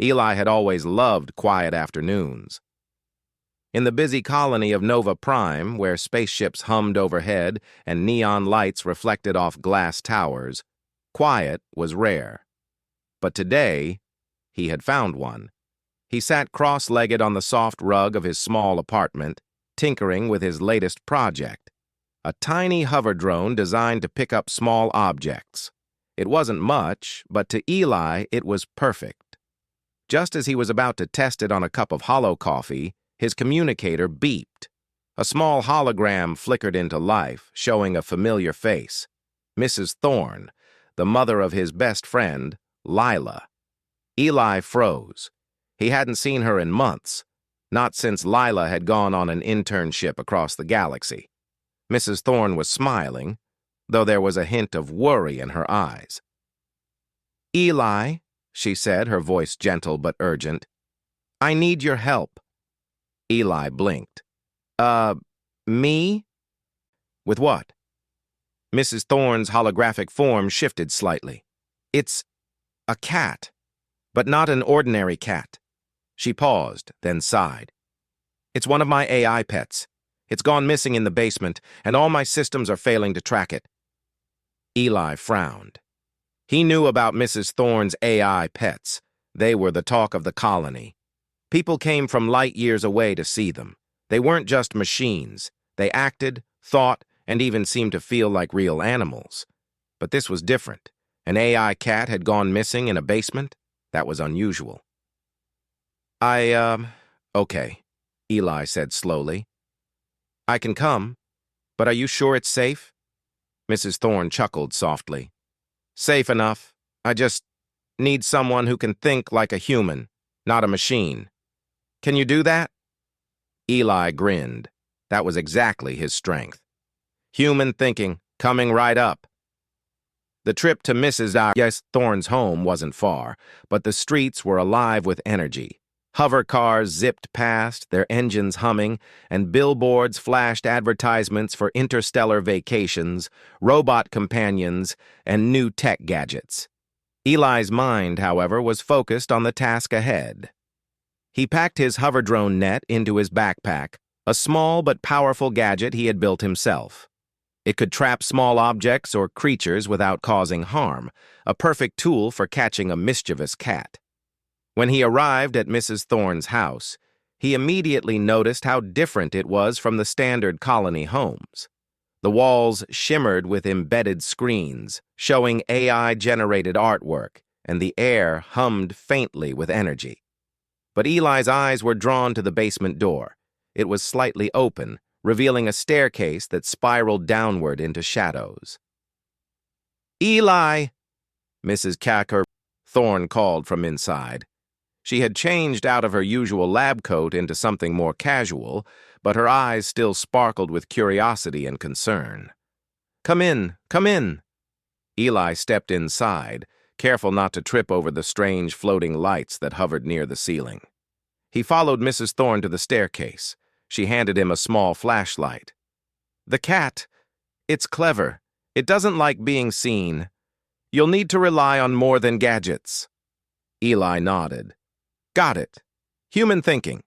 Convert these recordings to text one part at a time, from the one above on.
Eli had always loved quiet afternoons. In the busy colony of Nova Prime, where spaceships hummed overhead and neon lights reflected off glass towers, quiet was rare. But today, he had found one. He sat cross-legged on the soft rug of his small apartment, tinkering with his latest project, a tiny hover drone designed to pick up small objects. It wasn't much, but to Eli it was perfect. Just as he was about to test it on a cup of hollow coffee, his communicator beeped. A small hologram flickered into life, showing a familiar face. Mrs. Thorne, the mother of his best friend, Lila. Eli froze. He hadn't seen her in months, not since Lila had gone on an internship across the galaxy. Mrs. Thorne was smiling, though there was a hint of worry in her eyes. "Eli," she said, her voice gentle but urgent, "I need your help." Eli blinked. Me? With what?" Mrs. Thorne's holographic form shifted slightly. "It's a cat, but not an ordinary cat." She paused, then sighed. "It's one of my AI pets. It's gone missing in the basement, and all my systems are failing to track it." Eli frowned. He knew about Mrs. Thorne's AI pets. They were the talk of the colony. People came from light years away to see them. They weren't just machines. They acted, thought, and even seemed to feel like real animals. But this was different. An AI cat had gone missing in a basement? That was unusual. Okay," Eli said slowly. "I can come, but are you sure it's safe?" Mrs. Thorne chuckled softly. "Safe enough. I just need someone who can think like a human, not a machine. Can you do that?" Eli grinned. That was exactly his strength. Human thinking, coming right up. The trip to Mrs. Thorne's home wasn't far, but the streets were alive with energy. Hover cars zipped past, their engines humming, and billboards flashed advertisements for interstellar vacations, robot companions, and new tech gadgets. Eli's mind, however, was focused on the task ahead. He packed his hover drone net into his backpack, a small but powerful gadget he had built himself. It could trap small objects or creatures without causing harm, a perfect tool for catching a mischievous cat. When he arrived at Mrs. Thorne's house, he immediately noticed how different it was from the standard colony homes. The walls shimmered with embedded screens, showing AI-generated artwork, and the air hummed faintly with energy. But Eli's eyes were drawn to the basement door. It was slightly open, revealing a staircase that spiraled downward into shadows. "Eli!" Mrs. Thorne called from inside. She had changed out of her usual lab coat into something more casual, but her eyes still sparkled with curiosity and concern. "Come in, come in." Eli stepped inside, careful not to trip over the strange floating lights that hovered near the ceiling. He followed Mrs. Thorne to the staircase. She handed him a small flashlight. "The cat. It's clever. It doesn't like being seen. You'll need to rely on more than gadgets." Eli nodded. "Got it. Human thinking."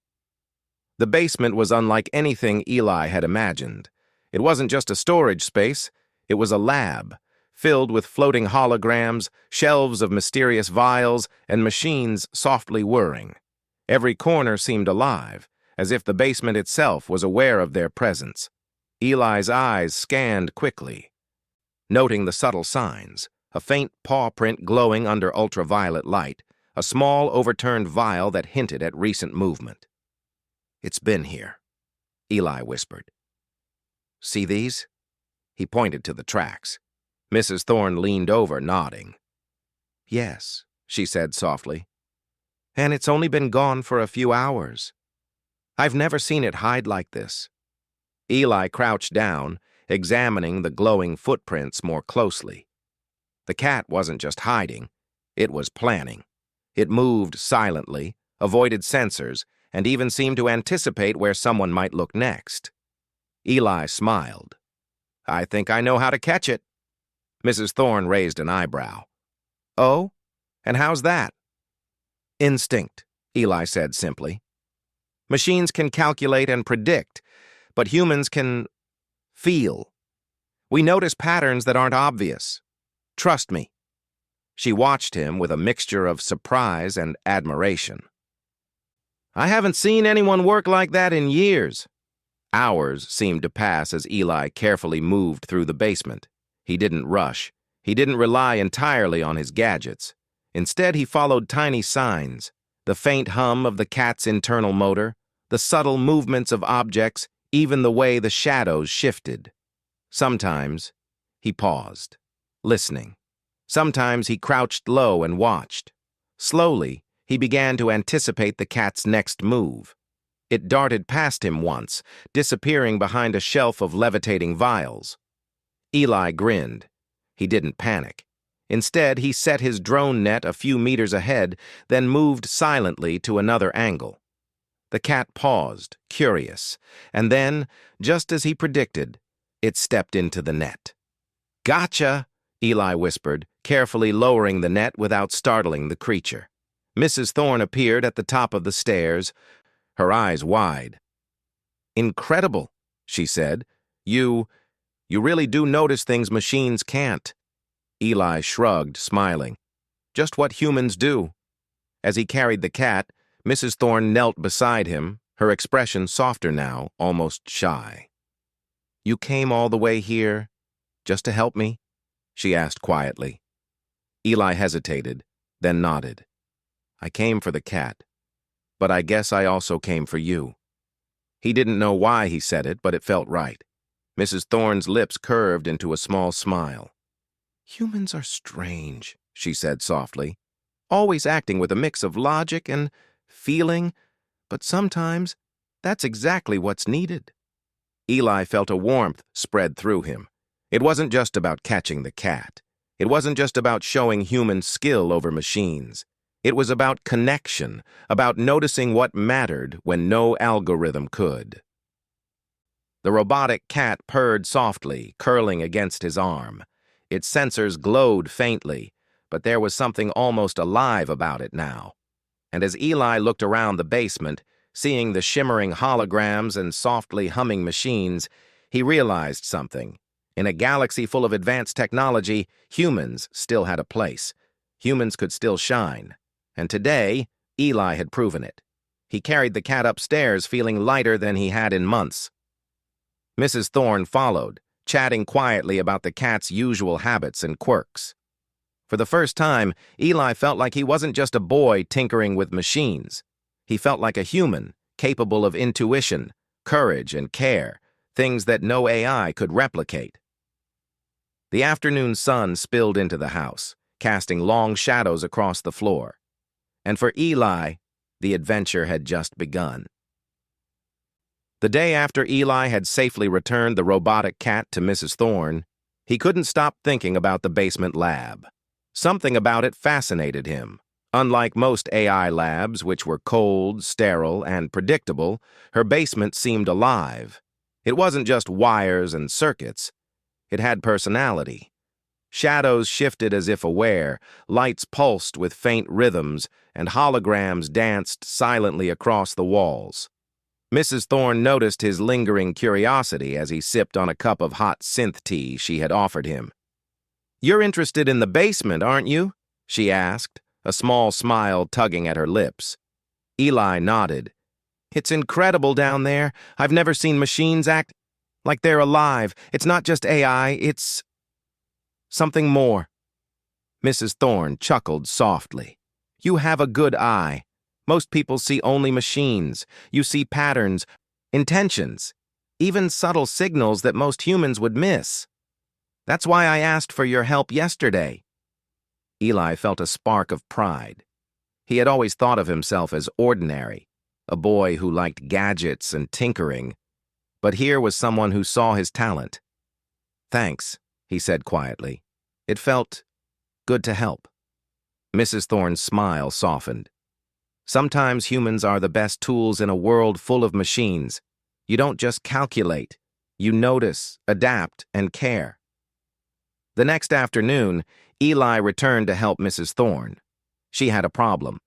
The basement was unlike anything Eli had imagined. It wasn't just a storage space, it was a lab, filled with floating holograms, shelves of mysterious vials, and machines softly whirring. Every corner seemed alive, as if the basement itself was aware of their presence. Eli's eyes scanned quickly, noting the subtle signs, a faint paw print glowing under ultraviolet light, a small overturned vial that hinted at recent movement. "It's been here," Eli whispered. "See these?" He pointed to the tracks. Mrs. Thorne leaned over, nodding. "Yes," she said softly. "And it's only been gone for a few hours. I've never seen it hide like this." Eli crouched down, examining the glowing footprints more closely. The cat wasn't just hiding, it was planning. It moved silently, avoided sensors, and even seemed to anticipate where someone might look next. Eli smiled. "I think I know how to catch it." Mrs. Thorne raised an eyebrow. "Oh? And how's that?" Instinct, Eli said simply. Machines can calculate and predict, but humans can feel. We notice patterns that aren't obvious. Trust me. She watched him with a mixture of surprise and admiration. I haven't seen anyone work like that in years. Hours seemed to pass as Eli carefully moved through the basement. He didn't rush. He didn't rely entirely on his gadgets. Instead, he followed tiny signs, the faint hum of the cat's internal motor, the subtle movements of objects, even the way the shadows shifted. Sometimes he paused, listening. Sometimes he crouched low and watched. Slowly, he began to anticipate the cat's next move. It darted past him once, disappearing behind a shelf of levitating vials. Eli grinned. He didn't panic. Instead, he set his drone net a few meters ahead, then moved silently to another angle. The cat paused, curious, and then, just as he predicted, it stepped into the net. "Gotcha," Eli whispered, carefully lowering the net without startling the creature. Mrs. Thorne appeared at the top of the stairs, her eyes wide. "Incredible," she said. You really do notice things machines can't." Eli shrugged, smiling. "Just what humans do." As he carried the cat, Mrs. Thorne knelt beside him, her expression softer now, almost shy. "You came all the way here just to help me?" she asked quietly. Eli hesitated, then nodded. "I came for the cat, but I guess I also came for you." He didn't know why he said it, but it felt right. Mrs. Thorne's lips curved into a small smile. "Humans are strange," she said softly, "always acting with a mix of logic and feeling, but sometimes that's exactly what's needed." Eli felt a warmth spread through him. It wasn't just about catching the cat. It wasn't just about showing human skill over machines. It was about connection, about noticing what mattered when no algorithm could. The robotic cat purred softly, curling against his arm. Its sensors glowed faintly, but there was something almost alive about it now. And as Eli looked around the basement, seeing the shimmering holograms and softly humming machines, he realized something. In a galaxy full of advanced technology, humans still had a place. Humans could still shine. And today, Eli had proven it. He carried the cat upstairs feeling lighter than he had in months. Mrs. Thorne followed, chatting quietly about the cat's usual habits and quirks. For the first time, Eli felt like he wasn't just a boy tinkering with machines. He felt like a human, capable of intuition, courage, and care, things that no AI could replicate. The afternoon sun spilled into the house, casting long shadows across the floor. And for Eli, the adventure had just begun. The day after Eli had safely returned the robotic cat to Mrs. Thorne, he couldn't stop thinking about the basement lab. Something about it fascinated him. Unlike most AI labs, which were cold, sterile, and predictable, her basement seemed alive. It wasn't just wires and circuits. It had personality. Shadows shifted as if aware, lights pulsed with faint rhythms, and holograms danced silently across the walls. Mrs. Thorne noticed his lingering curiosity as he sipped on a cup of hot synth tea she had offered him. "You're interested in the basement, aren't you?" she asked, a small smile tugging at her lips. Eli nodded. "It's incredible down there. I've never seen machines act like they're alive. It's not just AI, it's something more." Mrs. Thorne chuckled softly. "You have a good eye. Most people see only machines. You see patterns, intentions, even subtle signals that most humans would miss. That's why I asked for your help yesterday." Eli felt a spark of pride. He had always thought of himself as ordinary, a boy who liked gadgets and tinkering. But here was someone who saw his talent. "Thanks," he said quietly. It felt good to help. Mrs. Thorne's smile softened. Sometimes humans are the best tools in a world full of machines. You don't just calculate. You notice, adapt, and care. The next afternoon, Eli returned to help Mrs. Thorne. She had a problem.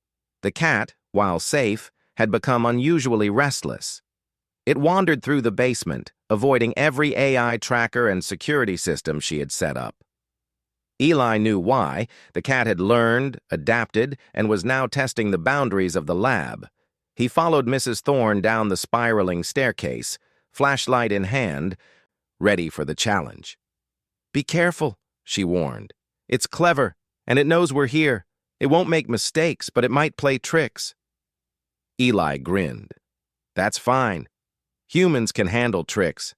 The cat, while safe, had become unusually restless. It wandered through the basement, avoiding every AI tracker and security system she had set up. Eli knew why. The cat had learned, adapted, and was now testing the boundaries of the lab. He followed Mrs. Thorne down the spiraling staircase, flashlight in hand, ready for the challenge. "Be careful," she warned. "It's clever, and it knows we're here. It won't make mistakes, but it might play tricks." Eli grinned. "That's fine. Humans can handle tricks."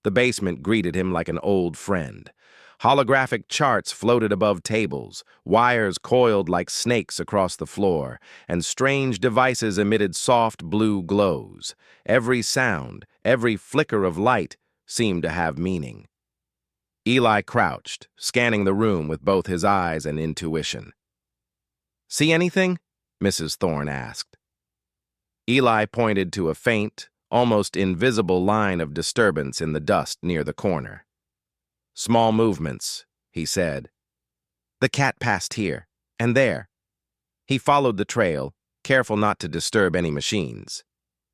The basement greeted him like an old friend. Holographic charts floated above tables, wires coiled like snakes across the floor, and strange devices emitted soft blue glows. Every sound, every flicker of light seemed to have meaning. Eli crouched, scanning the room with both his eyes and intuition. "See anything?" Mrs. Thorne asked. Eli pointed to a faint, almost invisible line of disturbance in the dust near the corner. "Small movements," he said. "The cat passed here, and there." He followed the trail, careful not to disturb any machines.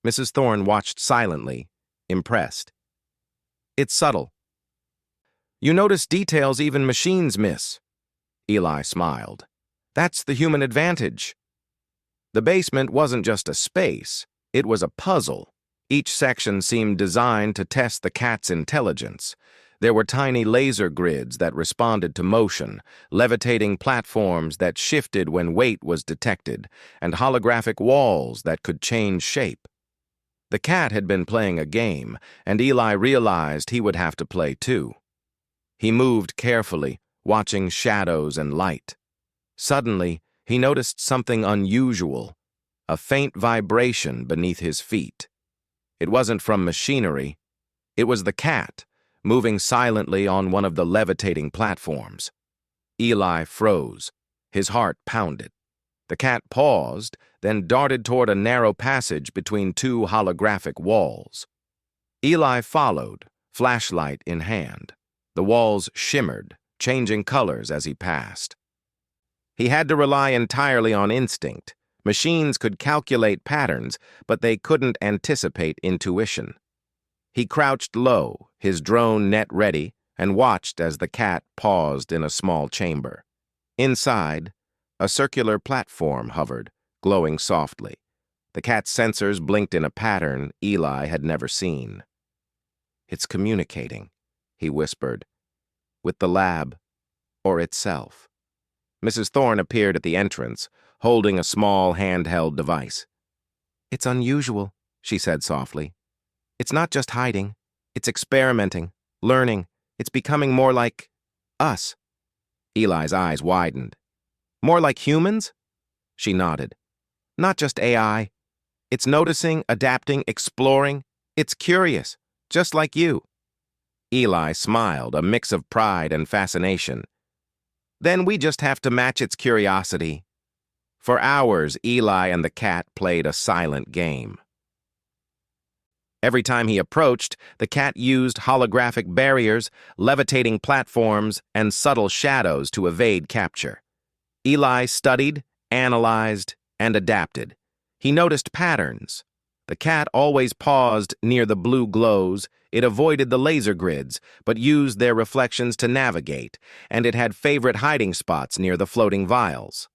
Mrs. Thorne watched silently, impressed. "It's subtle. You notice details even machines miss." Eli smiled. "That's the human advantage." The basement wasn't just a space, it was a puzzle. Each section seemed designed to test the cat's intelligence. There were tiny laser grids that responded to motion, levitating platforms that shifted when weight was detected, and holographic walls that could change shape. The cat had been playing a game, and Eli realized he would have to play too. He moved carefully, watching shadows and light. Suddenly, he noticed something unusual, a faint vibration beneath his feet. It wasn't from machinery. It was the cat, moving silently on one of the levitating platforms. Eli froze. His heart pounded. The cat paused, then darted toward a narrow passage between two holographic walls. Eli followed, flashlight in hand. The walls shimmered, changing colors as he passed. He had to rely entirely on instinct. Machines could calculate patterns, but they couldn't anticipate intuition. He crouched low, his drone net ready, and watched as the cat paused in a small chamber. Inside, a circular platform hovered, glowing softly. The cat's sensors blinked in a pattern Eli had never seen. "It's communicating," he whispered, "with the lab or itself." Mrs. Thorne appeared at the entrance, holding a small handheld device. "It's unusual," she said softly. "It's not just hiding. It's experimenting, learning. It's becoming more like us." Eli's eyes widened. "More like humans?" She nodded. "Not just AI. It's noticing, adapting, exploring. It's curious, just like you." Eli smiled, a mix of pride and fascination. "Then we just have to match its curiosity." For hours, Eli and the cat played a silent game. Every time he approached, the cat used holographic barriers, levitating platforms, and subtle shadows to evade capture. Eli studied, analyzed, and adapted. He noticed patterns. The cat always paused near the blue glows. It avoided the laser grids, but used their reflections to navigate, and it had favorite hiding spots near the floating vials.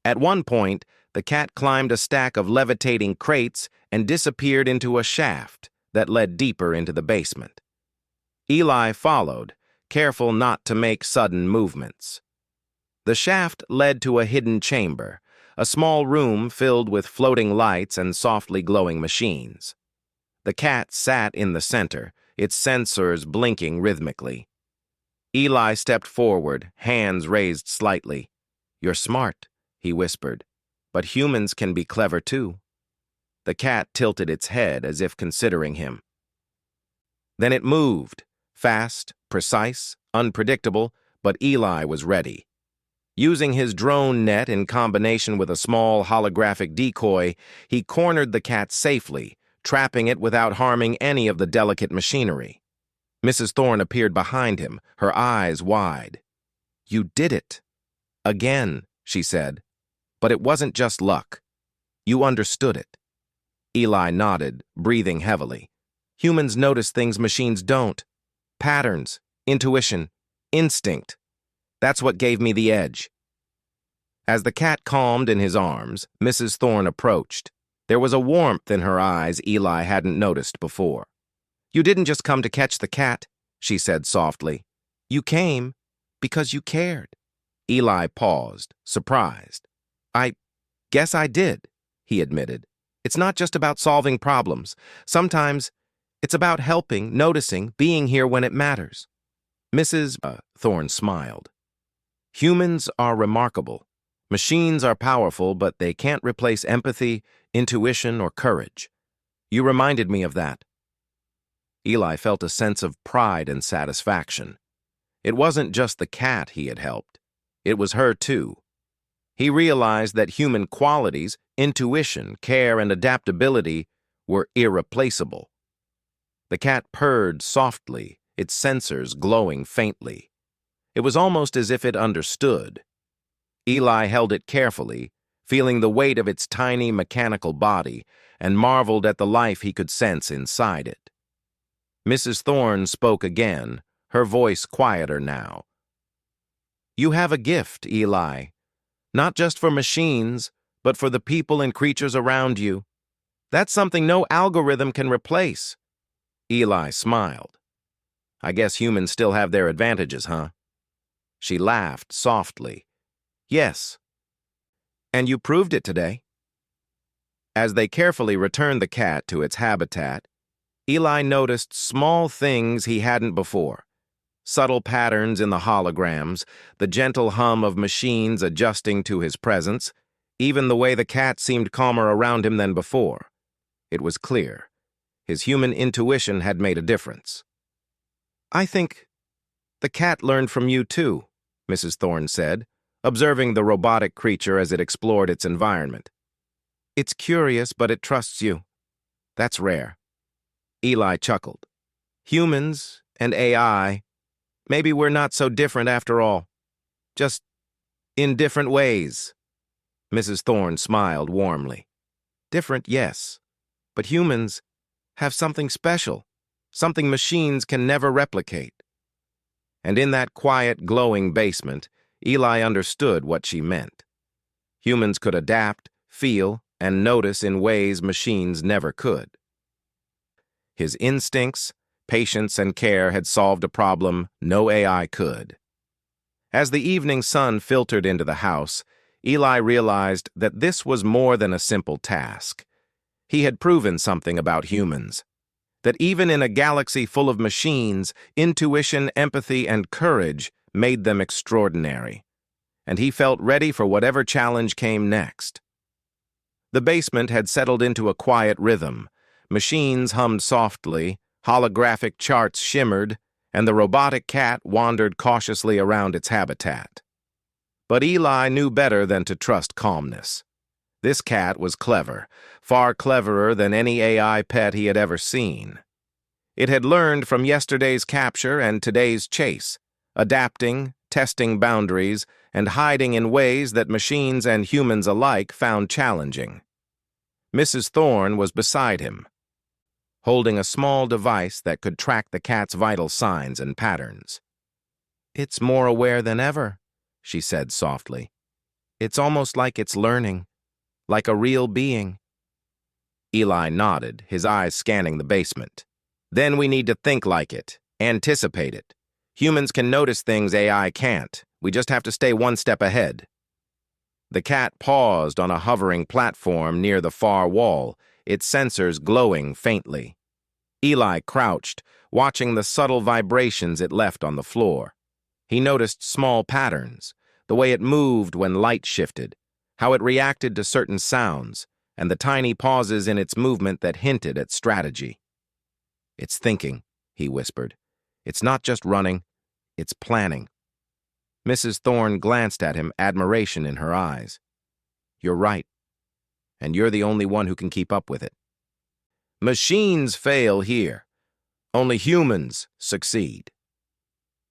At one point, the cat climbed a stack of levitating crates and disappeared into a shaft that led deeper into the basement. Eli followed, careful not to make sudden movements. The shaft led to a hidden chamber, a small room filled with floating lights and softly glowing machines. The cat sat in the center, its sensors blinking rhythmically. Eli stepped forward, hands raised slightly. "You're smart," he whispered, "but humans can be clever too." The cat tilted its head as if considering him. Then it moved, fast, precise, unpredictable, but Eli was ready. Using his drone net in combination with a small holographic decoy, he cornered the cat safely, trapping it without harming any of the delicate machinery. Mrs. Thorne appeared behind him, her eyes wide. "You did it." "Again," she said. But it wasn't just luck. You understood it. Eli nodded, breathing heavily. Humans notice things machines don't. Patterns, intuition, instinct. That's what gave me the edge. As the cat calmed in his arms, Mrs. Thorne approached. There was a warmth in her eyes Eli hadn't noticed before. You didn't just come to catch the cat, she said softly. You came because you cared. Eli paused, surprised. I guess I did, he admitted. It's not just about solving problems. Sometimes it's about helping, noticing, being here when it matters. Mrs. Thorne smiled. Humans are remarkable. Machines are powerful, but they can't replace empathy, intuition, or courage. You reminded me of that. Eli felt a sense of pride and satisfaction. It wasn't just the cat he had helped. It was her, too. He realized that human qualities, intuition, care, and adaptability were irreplaceable. The cat purred softly, its sensors glowing faintly. It was almost as if it understood. Eli held it carefully, feeling the weight of its tiny mechanical body, and marveled at the life he could sense inside it. Mrs. Thorne spoke again, her voice quieter now. You have a gift, Eli. Not just for machines, but for the people and creatures around you. That's something no algorithm can replace. Eli smiled. I guess humans still have their advantages, huh? She laughed softly. Yes. And you proved it today. As they carefully returned the cat to its habitat, Eli noticed small things he hadn't before. Subtle patterns in the holograms, the gentle hum of machines adjusting to his presence, even the way the cat seemed calmer around him than before. It was clear. His human intuition had made a difference. I think the cat learned from you too, Mrs. Thorne said, observing the robotic creature as it explored its environment. It's curious, but it trusts you. That's rare. Eli chuckled. Humans and AI, maybe we're not so different after all. Just in different ways. Mrs. Thorne smiled warmly. Different, yes. But humans have something special, something machines can never replicate. And in that quiet, glowing basement, Eli understood what she meant. Humans could adapt, feel, and notice in ways machines never could. His instincts, patience, and care had solved a problem no AI could. As the evening sun filtered into the house, Eli realized that this was more than a simple task. He had proven something about humans. That even in a galaxy full of machines, intuition, empathy, and courage made them extraordinary. And he felt ready for whatever challenge came next. The basement had settled into a quiet rhythm. Machines hummed softly, holographic charts shimmered, and the robotic cat wandered cautiously around its habitat. But Eli knew better than to trust calmness. This cat was clever, far cleverer than any AI pet he had ever seen. It had learned from yesterday's capture and today's chase, adapting, testing boundaries, and hiding in ways that machines and humans alike found challenging. Mrs. Thorne was beside him, holding a small device that could track the cat's vital signs and patterns. It's more aware than ever, she said softly. It's almost like it's learning. Like a real being. Eli nodded, his eyes scanning the basement. Then we need to think like it, anticipate it. Humans can notice things AI can't. We just have to stay one step ahead. The cat paused on a hovering platform near the far wall, its sensors glowing faintly. Eli crouched, watching the subtle vibrations it left on the floor. He noticed small patterns, the way it moved when light shifted, how it reacted to certain sounds, and the tiny pauses in its movement that hinted at strategy. It's thinking, he whispered. It's not just running, it's planning. Mrs. Thorne glanced at him, admiration in her eyes. You're right, and you're the only one who can keep up with it. Machines fail here. Only humans succeed.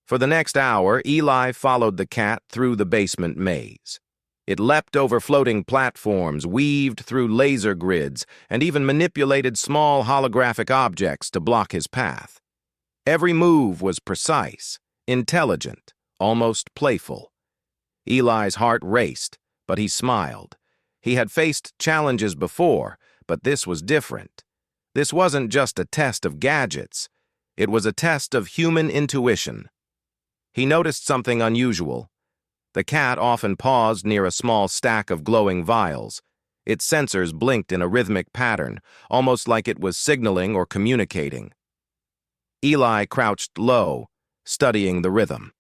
For the next hour, Eli followed the cat through the basement maze. It leapt over floating platforms, weaved through laser grids, and even manipulated small holographic objects to block his path. Every move was precise, intelligent, almost playful. Eli's heart raced, but he smiled. He had faced challenges before, but this was different. This wasn't just a test of gadgets. It was a test of human intuition. He noticed something unusual. The cat often paused near a small stack of glowing vials. Its sensors blinked in a rhythmic pattern, almost like it was signaling or communicating. Eli crouched low, studying the rhythm.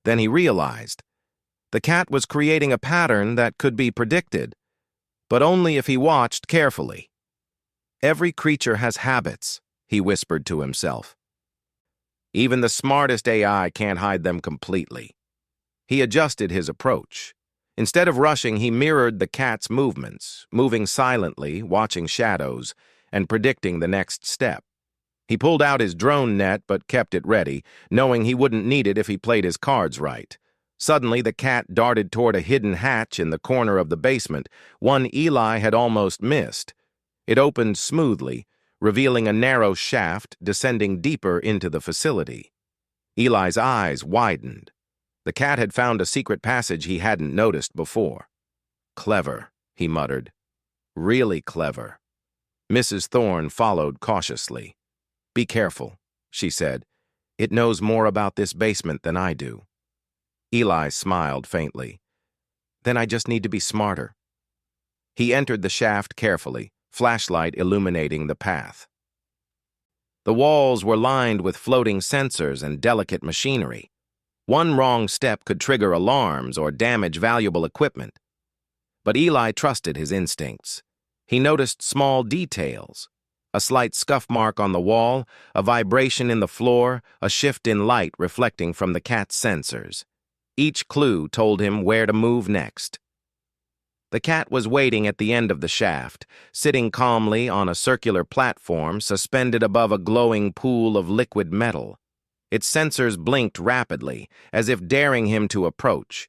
Then he realized the cat was creating a pattern that could be predicted, but only if he watched carefully. "Every creature has habits," he whispered to himself. "Even the smartest AI can't hide them completely." He adjusted his approach. Instead of rushing, he mirrored the cat's movements, moving silently, watching shadows, and predicting the next step. He pulled out his drone net but kept it ready, knowing he wouldn't need it if he played his cards right. Suddenly, the cat darted toward a hidden hatch in the corner of the basement, one Eli had almost missed. It opened smoothly, revealing a narrow shaft descending deeper into the facility. Eli's eyes widened. The cat had found a secret passage he hadn't noticed before. "Clever," he muttered. "Really clever." Mrs. Thorne followed cautiously. "Be careful," she said. "It knows more about this basement than I do." Eli smiled faintly. "Then I just need to be smarter." He entered the shaft carefully, flashlight illuminating the path. The walls were lined with floating sensors and delicate machinery. One wrong step could trigger alarms or damage valuable equipment. But Eli trusted his instincts. He noticed small details: a slight scuff mark on the wall, a vibration in the floor, a shift in light reflecting from the cat's sensors. Each clue told him where to move next. The cat was waiting at the end of the shaft, sitting calmly on a circular platform suspended above a glowing pool of liquid metal. Its sensors blinked rapidly, as if daring him to approach.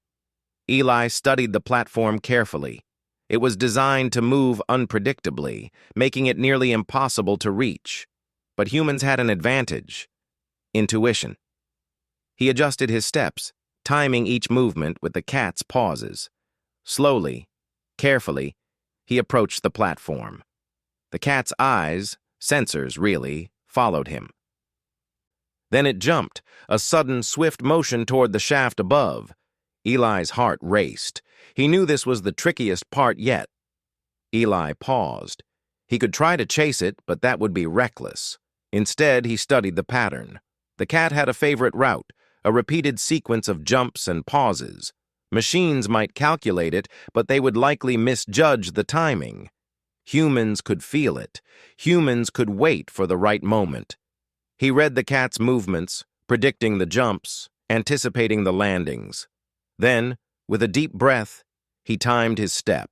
Eli studied the platform carefully. It was designed to move unpredictably, making it nearly impossible to reach. But humans had an advantage: intuition. He adjusted his steps, timing each movement with the cat's pauses. Slowly, carefully, he approached the platform. The cat's eyes, sensors really, followed him. Then it jumped, a sudden, swift motion toward the shaft above. Eli's heart raced. He knew this was the trickiest part yet. Eli paused. He could try to chase it, but that would be reckless. Instead, he studied the pattern. The cat had a favorite route, a repeated sequence of jumps and pauses. Machines might calculate it, but they would likely misjudge the timing. Humans could feel it. Humans could wait for the right moment. He read the cat's movements, predicting the jumps, anticipating the landings. Then, with a deep breath, he timed his step.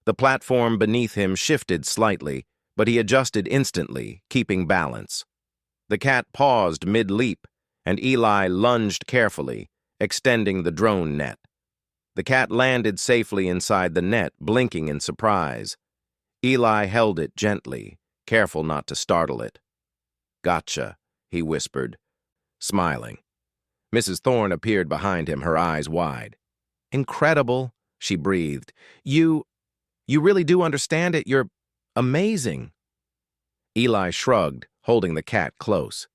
The platform beneath him shifted slightly, but he adjusted instantly, keeping balance. The cat paused mid-leap, and Eli lunged carefully, extending the drone net. The cat landed safely inside the net, blinking in surprise. Eli held it gently, careful not to startle it. "Gotcha," he whispered, smiling. Mrs. Thorne appeared behind him, her eyes wide. "Incredible," she breathed. You really do understand it. You're amazing." Eli shrugged, holding the cat close.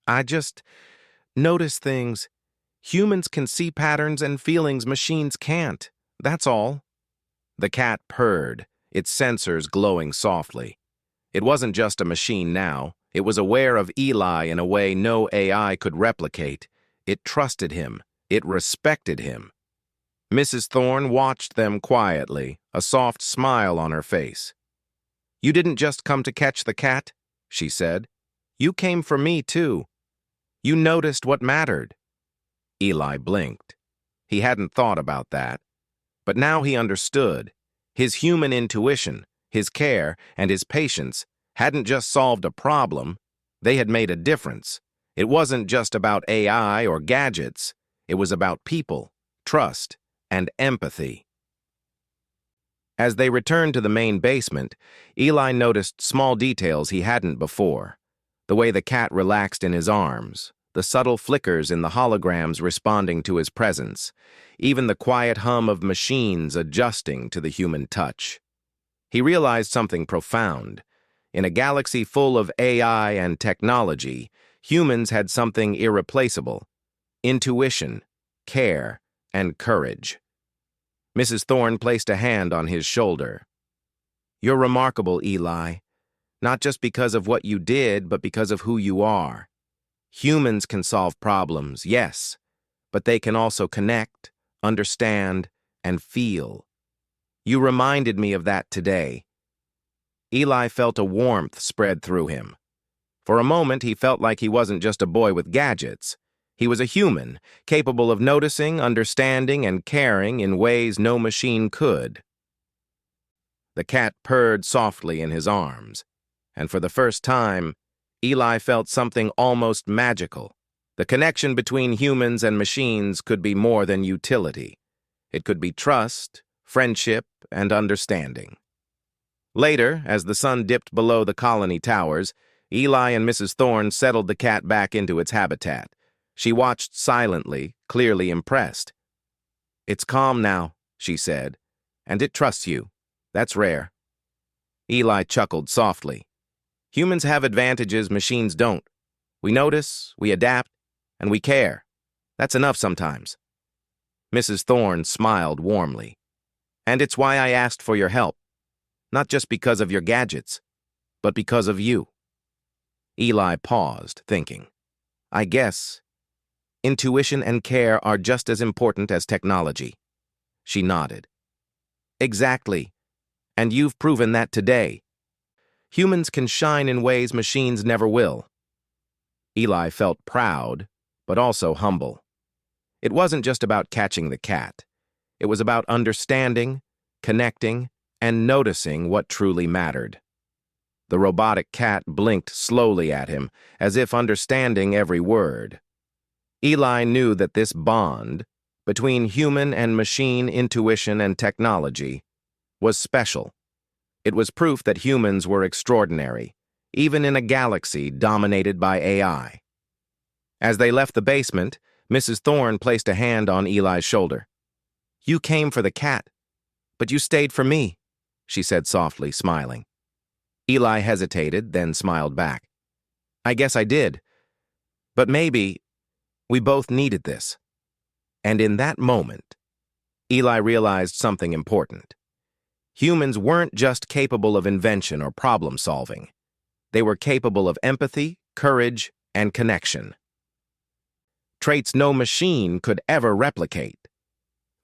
"I just notice things. Humans can see patterns and feelings machines can't. That's all." The cat purred, its sensors glowing softly. It wasn't just a machine now. It was aware of Eli in a way no AI could replicate. It trusted him. It respected him. Mrs. Thorne watched them quietly, a soft smile on her face. "You didn't just come to catch the cat," she said. "You came for me, too. You noticed what mattered." Eli blinked. He hadn't thought about that. But now he understood. His human intuition, his care, and his patience hadn't just solved a problem. They had made a difference. It wasn't just about AI or gadgets. It was about people, trust, and empathy. As they returned to the main basement, Eli noticed small details he hadn't before. The way the cat relaxed in his arms, the subtle flickers in the holograms responding to his presence, even the quiet hum of machines adjusting to the human touch. He realized something profound. In a galaxy full of AI and technology, humans had something irreplaceable: intuition, care, and courage. Mrs. Thorne placed a hand on his shoulder. "You're remarkable, Eli, not just because of what you did, but because of who you are. Humans can solve problems, yes, but they can also connect, understand, and feel. You reminded me of that today." Eli felt a warmth spread through him. For a moment, he felt like he wasn't just a boy with gadgets. He was a human, capable of noticing, understanding, and caring in ways no machine could. The cat purred softly in his arms, and for the first time, Eli felt something almost magical. The connection between humans and machines could be more than utility. It could be trust, friendship, and understanding. Later, as the sun dipped below the colony towers, Eli and Mrs. Thorne settled the cat back into its habitat. She watched silently, clearly impressed. "It's calm now," she said, "and it trusts you. That's rare." Eli chuckled softly. "Humans have advantages machines don't. We notice, we adapt, and we care. That's enough sometimes." Mrs. Thorne smiled warmly. "And it's why I asked for your help. Not just because of your gadgets, but because of you." Eli paused, thinking. "I guess intuition and care are just as important as technology." She nodded. "Exactly. And you've proven that today. Humans can shine in ways machines never will." Eli felt proud, but also humble. It wasn't just about catching the cat. It was about understanding, connecting, and noticing what truly mattered. The robotic cat blinked slowly at him, as if understanding every word. Eli knew that this bond, between human and machine intuition and technology, was special. It was proof that humans were extraordinary, even in a galaxy dominated by AI. As they left the basement, Mrs. Thorne placed a hand on Eli's shoulder. "You came for the cat, but you stayed for me," she said softly, smiling. Eli hesitated, then smiled back. "I guess I did. But maybe we both needed this." And in that moment, Eli realized something important. Humans weren't just capable of invention or problem solving. They were capable of empathy, courage, and connection. Traits no machine could ever replicate.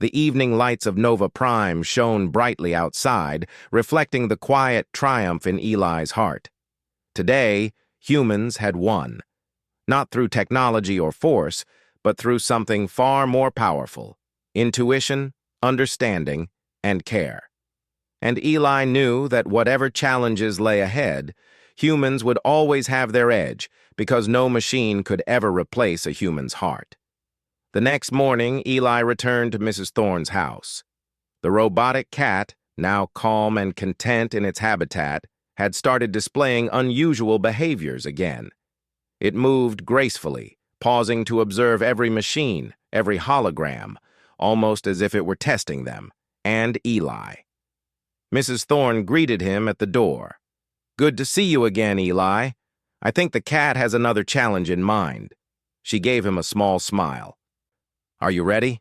The evening lights of Nova Prime shone brightly outside, reflecting the quiet triumph in Eli's heart. Today, humans had won. Not through technology or force, but through something far more powerful: intuition, understanding, and care. And Eli knew that whatever challenges lay ahead, humans would always have their edge, because no machine could ever replace a human's heart. The next morning, Eli returned to Mrs. Thorne's house. The robotic cat, now calm and content in its habitat, had started displaying unusual behaviors again. It moved gracefully, pausing to observe every machine, every hologram, almost as if it were testing them, and Eli. Mrs. Thorne greeted him at the door. "Good to see you again, Eli. I think the cat has another challenge in mind." She gave him a small smile. "Are you ready?"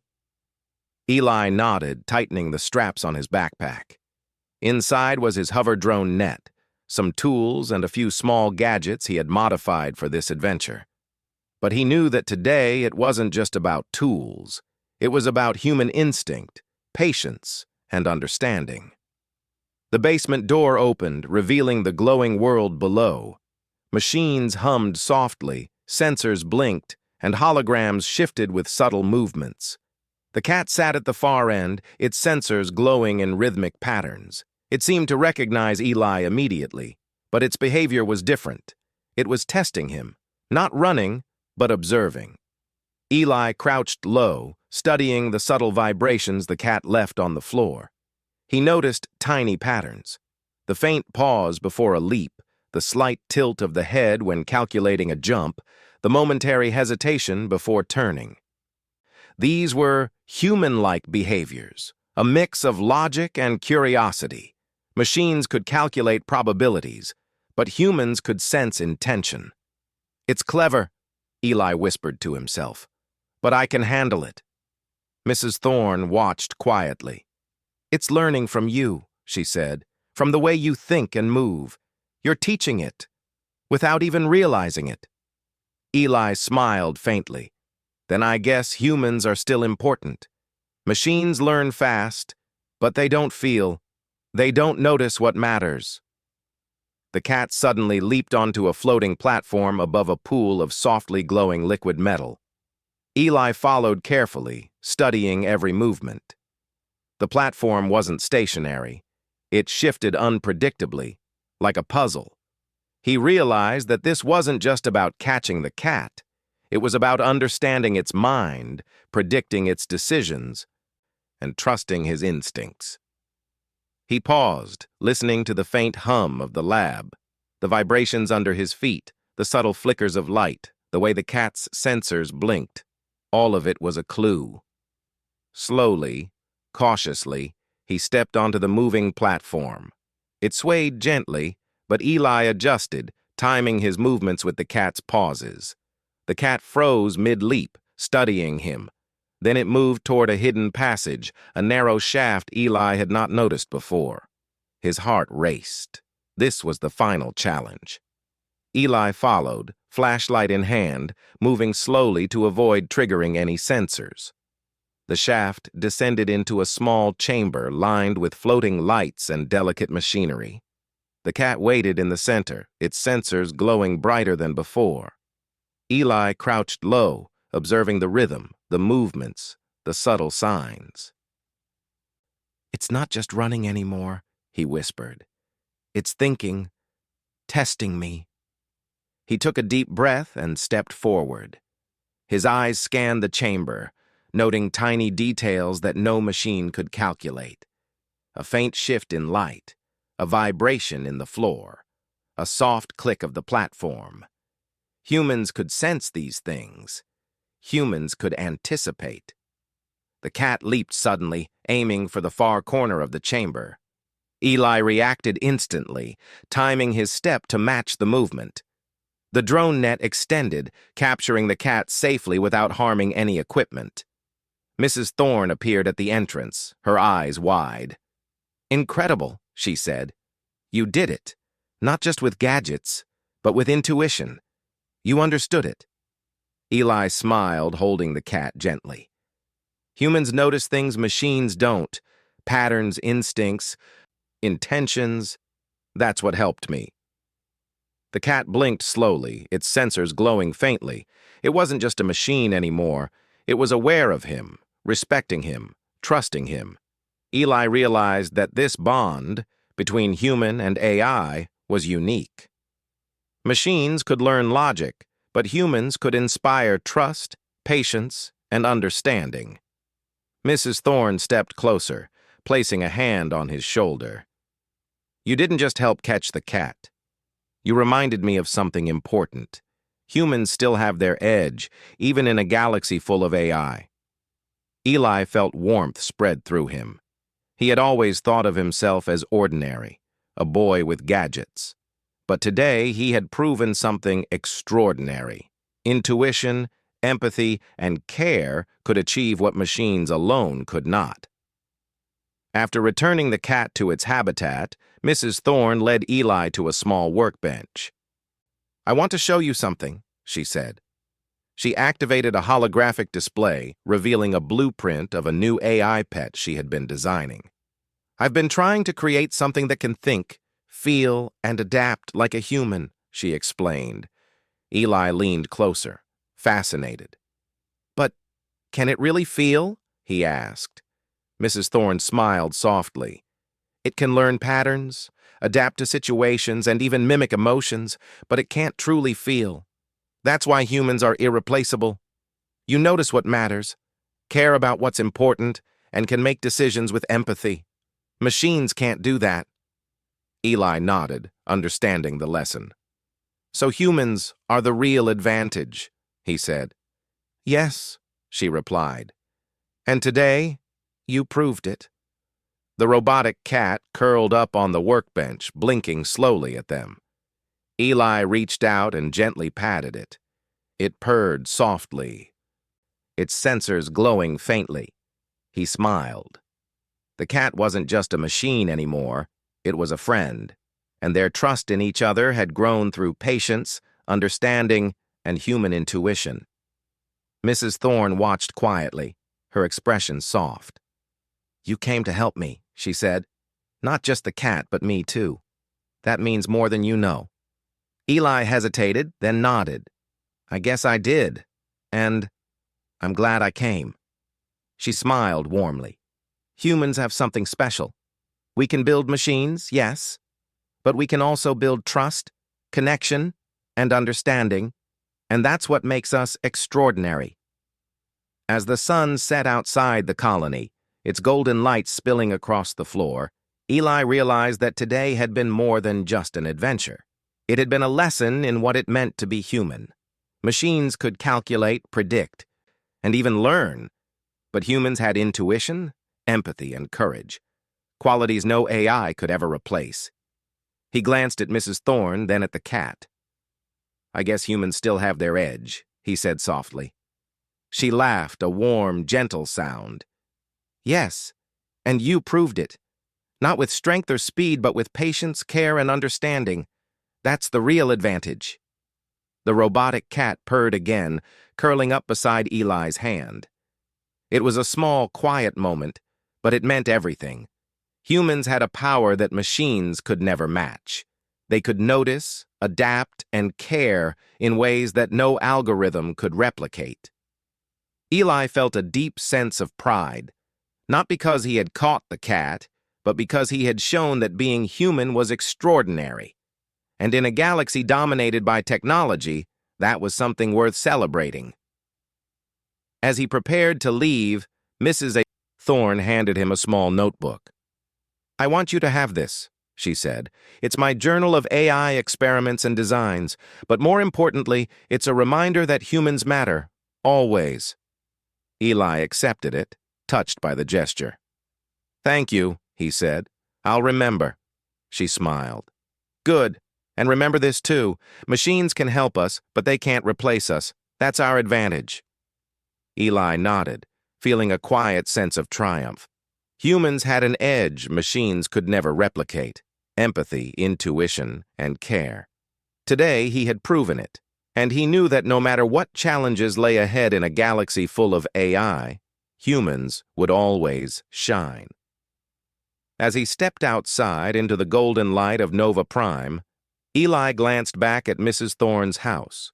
Eli nodded, tightening the straps on his backpack. Inside was his hover drone net, some tools and a few small gadgets he had modified for this adventure. But he knew that today it wasn't just about tools. It was about human instinct, patience, and understanding. The basement door opened, revealing the glowing world below. Machines hummed softly, sensors blinked, and holograms shifted with subtle movements. The cat sat at the far end, its sensors glowing in rhythmic patterns. It seemed to recognize Eli immediately, but its behavior was different. It was testing him, not running, but observing. Eli crouched low, studying the subtle vibrations the cat left on the floor. He noticed tiny patterns. The faint pause before a leap, the slight tilt of the head when calculating a jump, the momentary hesitation before turning. These were human-like behaviors, a mix of logic and curiosity. Machines could calculate probabilities, but humans could sense intention. "It's clever," Eli whispered to himself, "but I can handle it." Mrs. Thorne watched quietly. "It's learning from you," she said, "from the way you think and move. You're teaching it, without even realizing it." Eli smiled faintly. "Then I guess humans are still important. Machines learn fast, but they don't feel. They don't notice what matters." The cat suddenly leaped onto a floating platform above a pool of softly glowing liquid metal. Eli followed carefully, studying every movement. The platform wasn't stationary. It shifted unpredictably, like a puzzle. He realized that this wasn't just about catching the cat. It was about understanding its mind, predicting its decisions, and trusting his instincts. He paused, listening to the faint hum of the lab, the vibrations under his feet, the subtle flickers of light, the way the cat's sensors blinked. All of it was a clue. Slowly, cautiously, he stepped onto the moving platform. It swayed gently, but Eli adjusted, timing his movements with the cat's pauses. The cat froze mid-leap, studying him. Then it moved toward a hidden passage, a narrow shaft Eli had not noticed before. His heart raced. This was the final challenge. Eli followed, flashlight in hand, moving slowly to avoid triggering any sensors. The shaft descended into a small chamber lined with floating lights and delicate machinery. The cat waited in the center, its sensors glowing brighter than before. Eli crouched low, observing the rhythm, the movements, the subtle signs. "It's not just running anymore," he whispered. "It's thinking, testing me." He took a deep breath and stepped forward. His eyes scanned the chamber, noting tiny details that no machine could calculate. A faint shift in light, a vibration in the floor, a soft click of the platform. Humans could sense these things. Humans could anticipate. The cat leaped suddenly, aiming for the far corner of the chamber. Eli reacted instantly, timing his step to match the movement. The drone net extended, capturing the cat safely without harming any equipment. Mrs. Thorne appeared at the entrance, her eyes wide. "Incredible," she said. "You did it, not just with gadgets, but with intuition. You understood it." Eli smiled, holding the cat gently. "Humans notice things machines don't. Patterns, instincts, intentions. That's what helped me." The cat blinked slowly, its sensors glowing faintly. It wasn't just a machine anymore. It was aware of him, respecting him, trusting him. Eli realized that this bond between human and AI was unique. Machines could learn logic, but humans could inspire trust, patience, and understanding. Mrs. Thorne stepped closer, placing a hand on his shoulder. "You didn't just help catch the cat. You reminded me of something important. Humans still have their edge, even in a galaxy full of AI." Eli felt warmth spread through him. He had always thought of himself as ordinary, a boy with gadgets. But today he had proven something extraordinary. Intuition, empathy, and care could achieve what machines alone could not. After returning the cat to its habitat, Mrs. Thorne led Eli to a small workbench. "I want to show you something," she said. She activated a holographic display, revealing a blueprint of a new AI pet she had been designing. "I've been trying to create something that can think, feel, and adapt like a human," she explained. Eli leaned closer, fascinated. "But can it really feel?" he asked. Mrs. Thorne smiled softly. "It can learn patterns, adapt to situations, and even mimic emotions, but it can't truly feel. That's why humans are irreplaceable. You notice what matters, care about what's important, and can make decisions with empathy. Machines can't do that. Eli nodded, understanding the lesson. So humans are the real advantage, he said. Yes, she replied. And today, you proved it. The robotic cat curled up on the workbench, blinking slowly at them. Eli reached out and gently patted it. It purred softly, its sensors glowing faintly. He smiled. The cat wasn't just a machine anymore, it was a friend, and their trust in each other had grown through patience, understanding, and human intuition. Mrs. Thorne watched quietly, her expression soft. You came to help me, she said. Not just the cat, but me too. That means more than you know. Eli hesitated, then nodded. I guess I did, and I'm glad I came. She smiled warmly. Humans have something special. We can build machines, yes, but we can also build trust, connection, and understanding, and that's what makes us extraordinary. As the sun set outside the colony, its golden light spilling across the floor, Eli realized that today had been more than just an adventure. It had been a lesson in what it meant to be human. Machines could calculate, predict, and even learn, but humans had intuition, empathy, and courage, qualities no AI could ever replace. He glanced at Mrs. Thorne, then at the cat. I guess humans still have their edge, he said softly. She laughed, a warm, gentle sound. Yes, and you proved it. Not with strength or speed, but with patience, care, and understanding. That's the real advantage. The robotic cat purred again, curling up beside Eli's hand. It was a small, quiet moment, but it meant everything. Humans had a power that machines could never match. They could notice, adapt, and care in ways that no algorithm could replicate. Eli felt a deep sense of pride, not because he had caught the cat, but because he had shown that being human was extraordinary. And in a galaxy dominated by technology, that was something worth celebrating. As he prepared to leave, Mrs. Thorne handed him a small notebook. I want you to have this, she said. It's my journal of AI experiments and designs, but more importantly, it's a reminder that humans matter, always. Eli accepted it, touched by the gesture. Thank you, he said. I'll remember. She smiled. Good. And remember this too. Machines can help us, but they can't replace us. That's our advantage. Eli nodded, feeling a quiet sense of triumph. Humans had an edge machines could never replicate: empathy, intuition, and care. Today he had proven it, and he knew that no matter what challenges lay ahead in a galaxy full of AI, humans would always shine. As he stepped outside into the golden light of Nova Prime, Eli glanced back at Mrs. Thorne's house.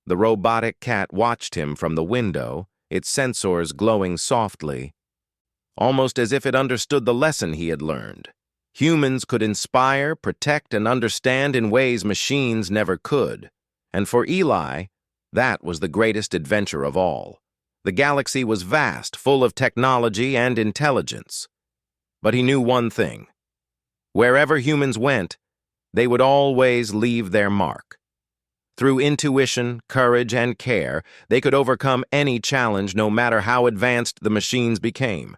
The robotic cat watched him from the window, its sensors glowing softly, almost as if it understood the lesson he had learned. Humans could inspire, protect, and understand in ways machines never could. And for Eli, that was the greatest adventure of all. The galaxy was vast, full of technology and intelligence. But he knew one thing. Wherever humans went, they would always leave their mark. Through intuition, courage, and care, they could overcome any challenge no matter how advanced the machines became.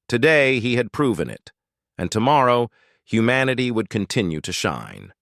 Today, he had proven it, and tomorrow, humanity would continue to shine.